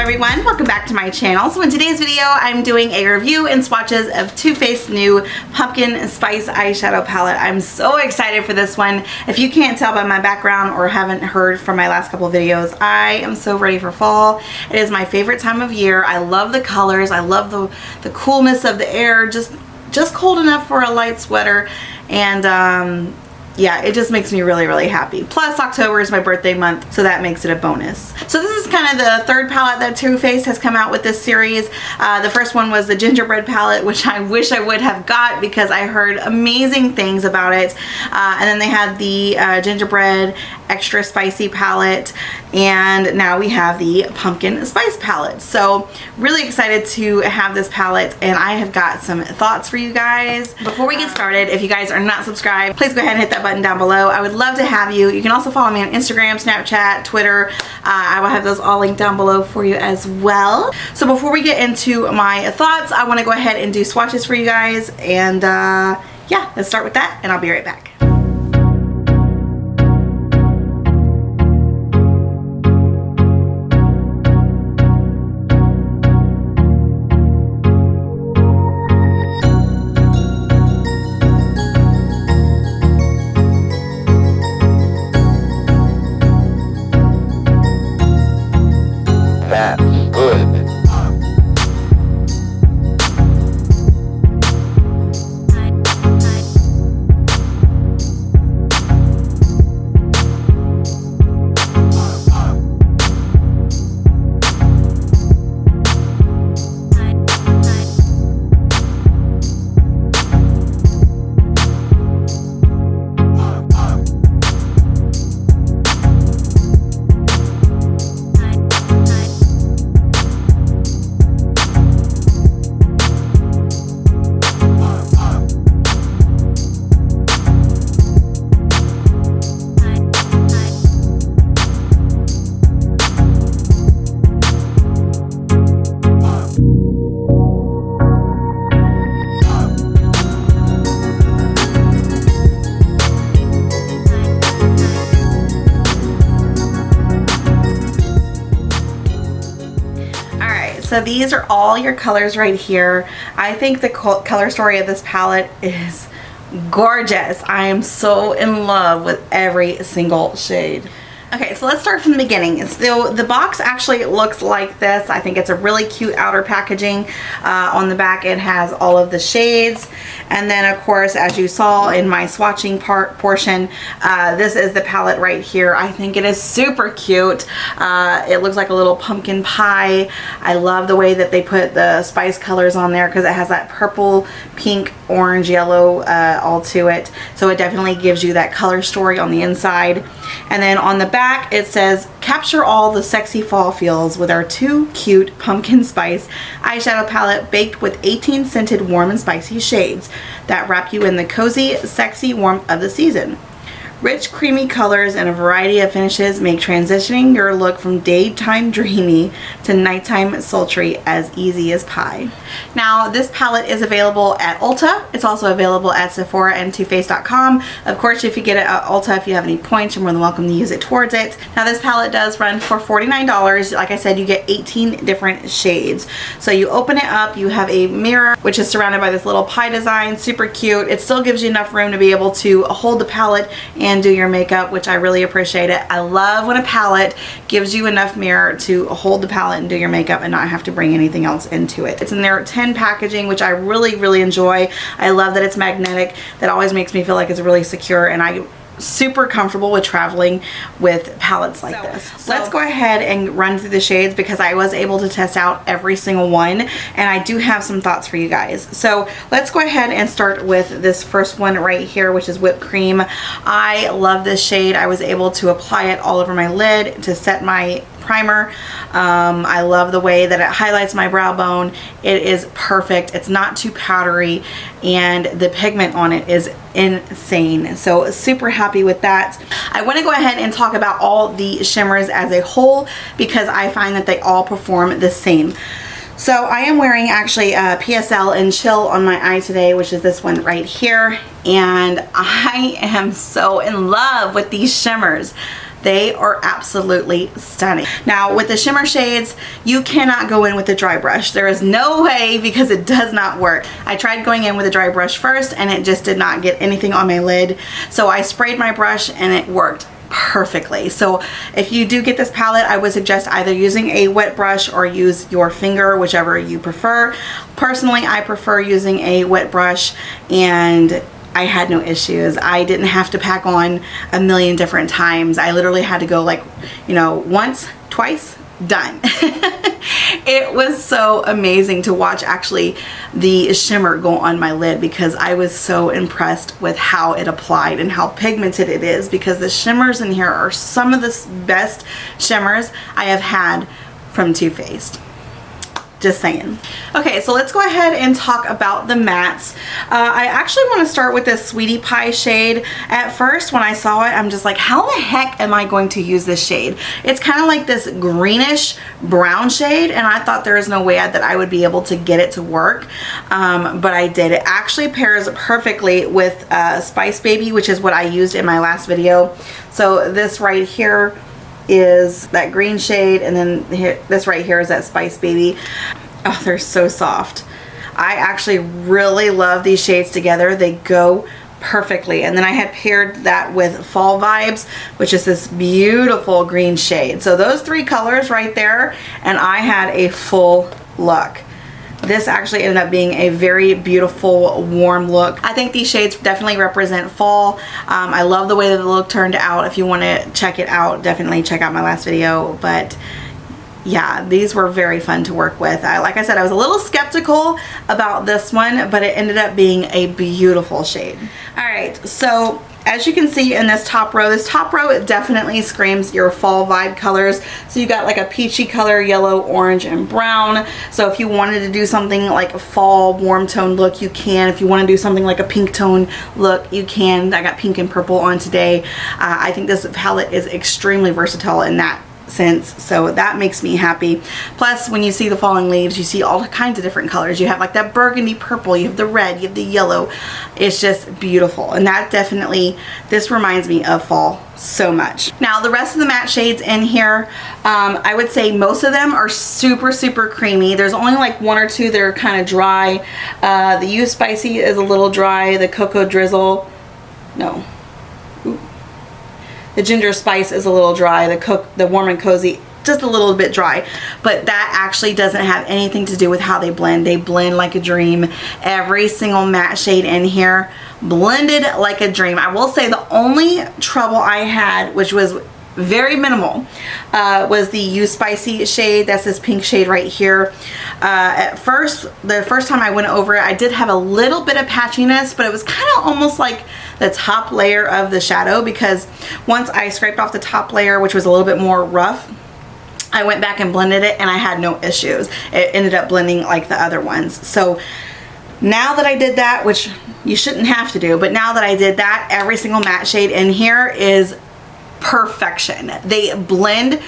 everyone, welcome back to my channel. So in today's video I'm doing a review and swatches of Too Faced's new pumpkin spice eyeshadow palette. I'm so excited for this one. If you can't tell by my background or haven't heard from my last couple videos, I am so ready for fall. It is my favorite time of year. I love the colors, I love the coolness of the air, just cold enough for a light sweater, and yeah, it just makes me really happy. Plus October is my birthday month, so that makes it a bonus. So this is kind of the third palette that Too Faced has come out with this series. The first one was the gingerbread palette, which I wish I would have got because I heard amazing things about it. And then they had the gingerbread extra spicy palette, and now we have the pumpkin spice palette. So really excited to have this palette, and I have got some thoughts for you guys. Before we get started, if you guys are not subscribed, please go ahead and hit that button down below. I would love to have you. You can also follow me on Instagram, Snapchat, Twitter. I will have those all linked down below for you as well. So before we get into my thoughts, I want to go ahead and do swatches for you guys, and yeah, let's start with that and I'll be right back. So these are all your colors right here. I think the color story of this palette is gorgeous. I am so in love with every single shade. Okay, so let's start from the beginning. So the box actually looks like this. I think it's a really cute outer packaging. On the back it has all of the shades, and then of course, as you saw in my swatching portion, this is the palette right here. I think it is super cute. It looks like a little pumpkin pie. I love the way that they put the spice colors on there because it has that purple, pink, orange, yellow all to it. So it definitely gives you that color story on the inside. And then on the back it says, capture all the sexy fall feels with our Too Cute pumpkin spice eyeshadow palette, baked with 18 scented warm and spicy shades that wrap you in the cozy, sexy warmth of the season. Rich, creamy colors and a variety of finishes make transitioning your look from daytime dreamy to nighttime sultry as easy as pie. Now, this palette is available at Ulta. It's also available at Sephora and TooFaced.com. Of course, if you get it at Ulta, if you have any points, you're more than welcome to use it towards it. Now, this palette does run for $49. Like I said, you get 18 different shades. So you open it up, you have a mirror, which is surrounded by this little pie design, super cute. It still gives you enough room to be able to hold the palette and do your makeup, which I really appreciate it. I love when a palette gives you enough mirror to hold the palette and do your makeup and not have to bring anything else into it. It's in their 10 packaging, which I really enjoy. I love that it's magnetic. That always makes me feel like it's really secure, and I'm super comfortable with traveling with palettes like this. Let's go ahead and run through the shades because I was able to test out every single one, and I do have some thoughts for you guys. So let's go ahead and start with this first one right here, which is Whipped Cream. I love this shade. I was able to apply it all over my lid to set my primer. I love the way that it highlights my brow bone. It is perfect. It's not too powdery, and the pigment on it is insane. So super happy with that. I want to go ahead and talk about all the shimmers as a whole because I find that they all perform the same. So I am wearing actually a PSL and Chill on my eye today, which is this one right here, and I am so in love with these shimmers. They are absolutely stunning. Now with the shimmer shades, you cannot go in with a dry brush. There is no way, because it does not work. I tried going in with a dry brush first and it just did not get anything on my lid. So I sprayed my brush and it worked perfectly. So if you do get this palette, I would suggest either using a wet brush or use your finger, whichever you prefer. Personally, I prefer using a wet brush, and I had no issues. I didn't have to pack on a million different times. I literally had to go like, you know, once, twice, done. It was so amazing to watch actually the shimmer go on my lid, because I was so impressed with how it applied and how pigmented it is, because the shimmers in here are some of the best shimmers I have had from Too Faced. Just saying. Okay, so let's go ahead and talk about the mattes. I actually want to start with this Sweetie Pie shade. At first when I saw it, I'm just like, how the heck am I going to use this shade? It's kind of like this greenish brown shade, and I thought there is no way that I would be able to get it to work, but I did. It actually pairs perfectly with Spice Baby, which is what I used in my last video. So this right here is that green shade, and then here, this right here is that Spice Baby. Oh, they're so soft. I actually really love these shades together. They go perfectly. And then I had paired that with Fall Vibes, which is this beautiful green shade. So those three colors right there, and I had a full look. This actually ended up being a very beautiful warm look. I think these shades definitely represent fall. I love the way that the look turned out. If you want to check it out, definitely check out my last video. But yeah, these were very fun to work with. Like I said, I was a little skeptical about this one, but it ended up being a beautiful shade. All right, so as you can see in this top row, it definitely screams your fall vibe colors. So you got like a peachy color, yellow, orange, and brown. So if you wanted to do something like a fall warm tone look, you can. If you want to do something like a pink tone look, you can. I got pink and purple on today. I think this palette is extremely versatile in that sense, so that makes me happy. Plus, when you see the falling leaves, you see all kinds of different colors. You have like that burgundy purple, you have the red, you have the yellow. It's just beautiful, and that definitely, this reminds me of fall so much. Now the rest of the matte shades in here, I would say most of them are super creamy. There's only like one or two that are kind of dry. The You Spicy is a little dry. The Cocoa Drizzle, no. Ooh. The Ginger Spice is a little dry. The Warm and Cozy, just a little bit dry. But that actually doesn't have anything to do with how they blend. They blend like a dream. Every single matte shade in here blended like a dream. I will say the only trouble I had, which was very minimal, was the You Spicy shade. That's this pink shade right here. At first, the first time I went over it, I did have a little bit of patchiness, but it was kind of almost like the top layer of the shadow, because once I scraped off the top layer, which was a little bit more rough, I went back and blended it and I had no issues. It ended up blending like the other ones. So now that I did that, which you shouldn't have to do, but now that I did that, every single matte shade in here is perfection. They blend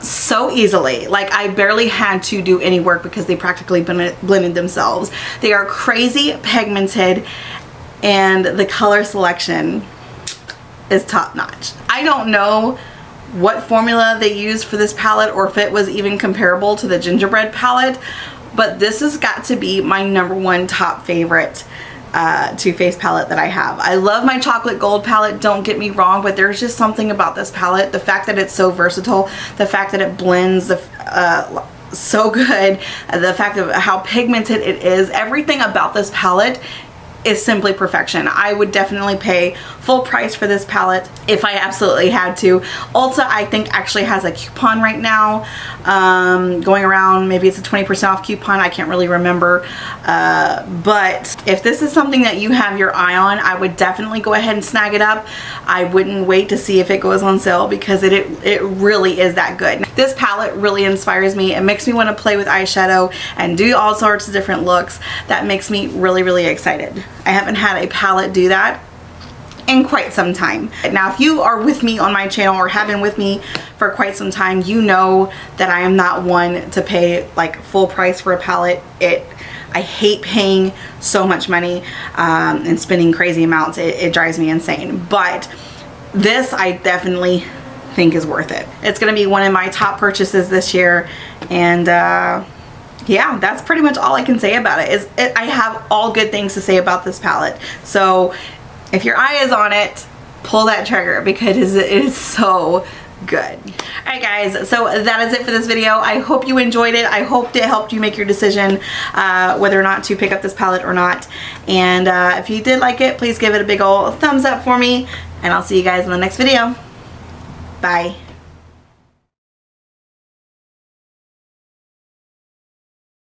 so easily. Like, I barely had to do any work because they practically blended themselves. They are crazy pigmented, and the color selection is top notch. I don't know what formula they used for this palette, or if it was even comparable to the gingerbread palette, but this has got to be my #1 top favorite Too Faced palette that I have. I love my chocolate gold palette, don't get me wrong, but there's just something about this palette. The fact that it's so versatile, the fact that it blends so good, the fact of how pigmented it is, everything about this palette is simply perfection. I would definitely pay full price for this palette if I absolutely had to. Ulta, I think, actually has a coupon right now going around. Maybe it's a 20% off coupon. I can't really remember. But if this is something that you have your eye on, I would definitely go ahead and snag it up. I wouldn't wait to see if it goes on sale, because it really is that good. This palette really inspires me. It makes me want to play with eyeshadow and do all sorts of different looks. That makes me really excited. I haven't had a palette do that in quite some time. Now, if you are with me on my channel or have been with me for quite some time, you know that I am not one to pay like full price for a palette. I hate paying so much money and spending crazy amounts. It drives me insane. But this, I definitely think is worth it. It's going to be one of my top purchases this year, and yeah, that's pretty much all I can say about it. I have all good things to say about this palette. So if your eye is on it, pull that trigger because it is so good. Alright guys, so that is it for this video. I hope you enjoyed it. I hope it helped you make your decision whether or not to pick up this palette or not. And if you did like it, please give it a big ol' thumbs up for me, and I'll see you guys in the next video. Bye.